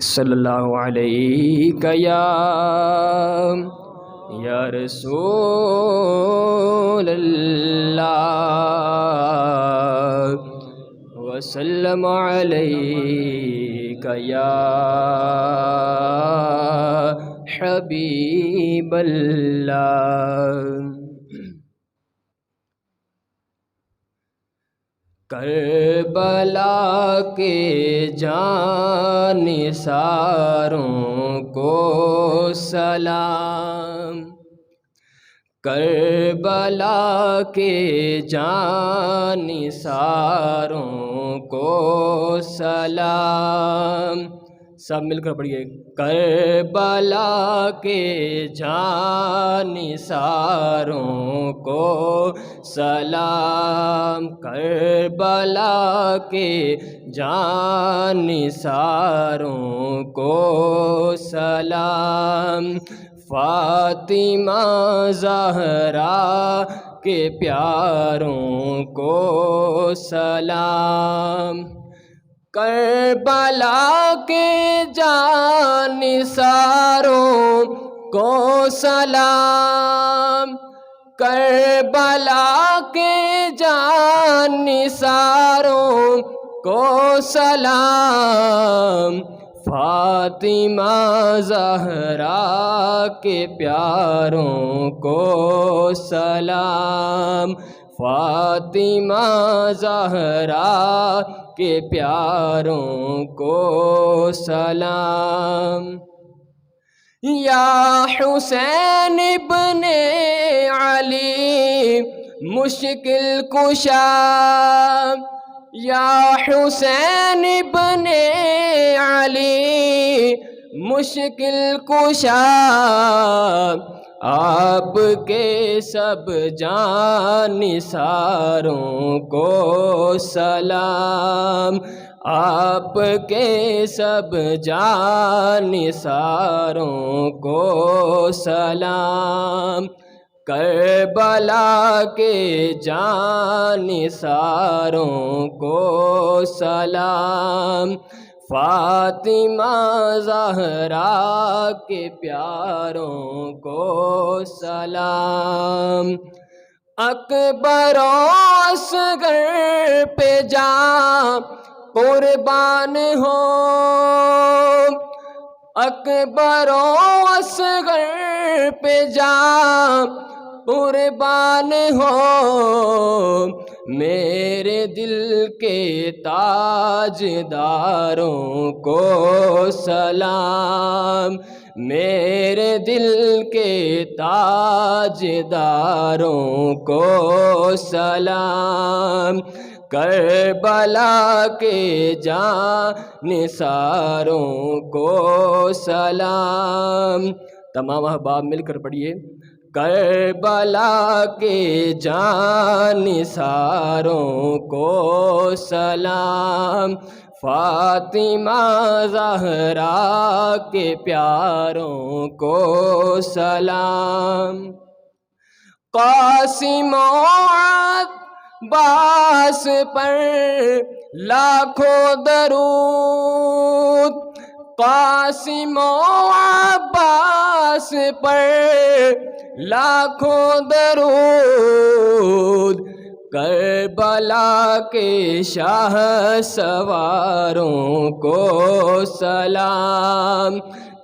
صلی اللہ علیہ یا رسول اللہ وسلم علیک یا حبیب اللہ۔ کربلا کے جانثاروں کو سلام، کربلا کے جانثاروں کو سلام۔ سب مل کر پڑھیے، کربلا کے جانثاروں کو سلام، کربلا کے جانثاروں کو سلام۔ فاطمہ زہرا کے پیاروں کو سلام، کربلا کے جانثاروں کو سلام، کربلا کے جانثاروں کو سلام۔ فاطمہ زہرا کے پیاروں کو سلام، فاطمہ زہرا کے پیاروں کو سلام۔ یا حسین ابن علی مشکل کشا، یا حسین ابن علی مشکل کشا، آپ کے سب جانثاروں کو سلام، آپ کے سب جانثاروں کو سلام۔ کربلا کے جانثاروں کو سلام، فاطمہ زہرا کے پیاروں کو سلام۔ اکبر و اصغر پہ جاں قربان ہو، اکبر و اصغر پہ جاں قربان ہو، میرے دل کے تاجداروں کو سلام، میرے دل کے تاجداروں کو سلام۔ کربلا کے جانثاروں کو سلام۔ تمام احباب مل کر پڑھیے، کربلا کے جانثاروں کو سلام، فاطمہ زہرا کے پیاروں کو سلام۔ قاسم و عباس پر لاکھوں درود، قاسم و عباس پر لاکھوں درود، کربلا کے شاہ سواروں کو سلام،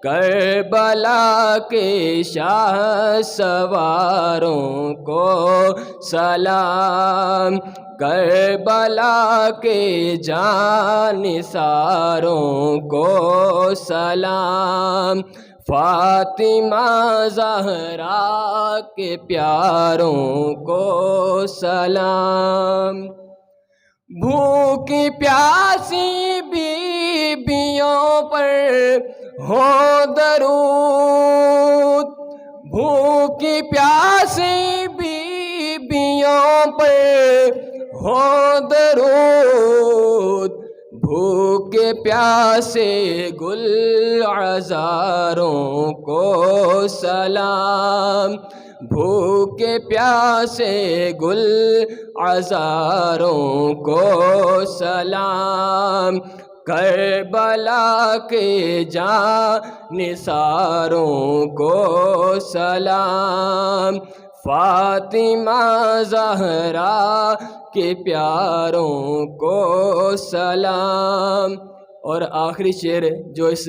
کربلا کے شاہ سواروں کو سلام۔ کربلا کے جانثاروں کو سلام، فاطمہ زہرا کے پیاروں کو سلام۔ بھوکی پیاسی بیویوں پر ہو درود، بھوکی پیاسی بیویوں پر ہو درود، بھوکے پیاسے گل عذاروں کو سلام، بھوکے پیاسے گل عذاروں کو سلام۔ کربلا کے جانثاروں کو سلام، فاطمہ زہرا کے پیاروں کو سلام۔ اور آخری شعر جو اس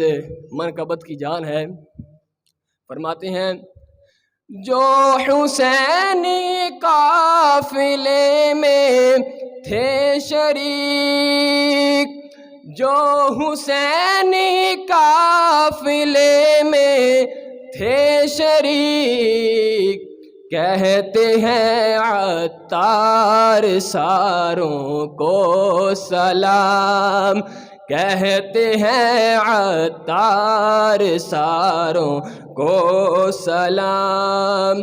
منقبت کی جان ہے، فرماتے ہیں جو حسینی قافلے میں تھے شریک، جو حسینی قافلے میں تھے شریک، کہتے ہیں عطار ساروں کو سلام، کہتے ہیں عطار ساروں کو سلام۔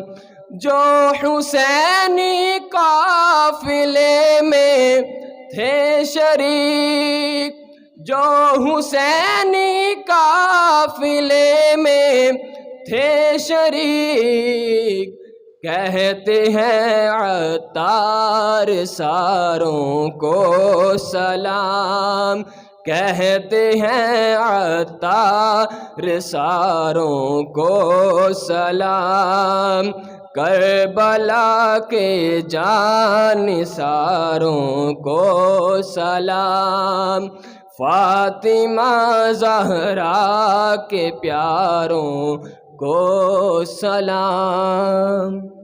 جو حسینی قافلے میں تھے شریک، جو حسینی قافلے میں تھے شریک، کہتے ہیں عطار ساروں کو سلام، کہتے ہیں عطار ساروں کو سلام۔ کربلا کے جانثاروں کو سلام، فاطمہ زہرا کے پیاروں کو سلام۔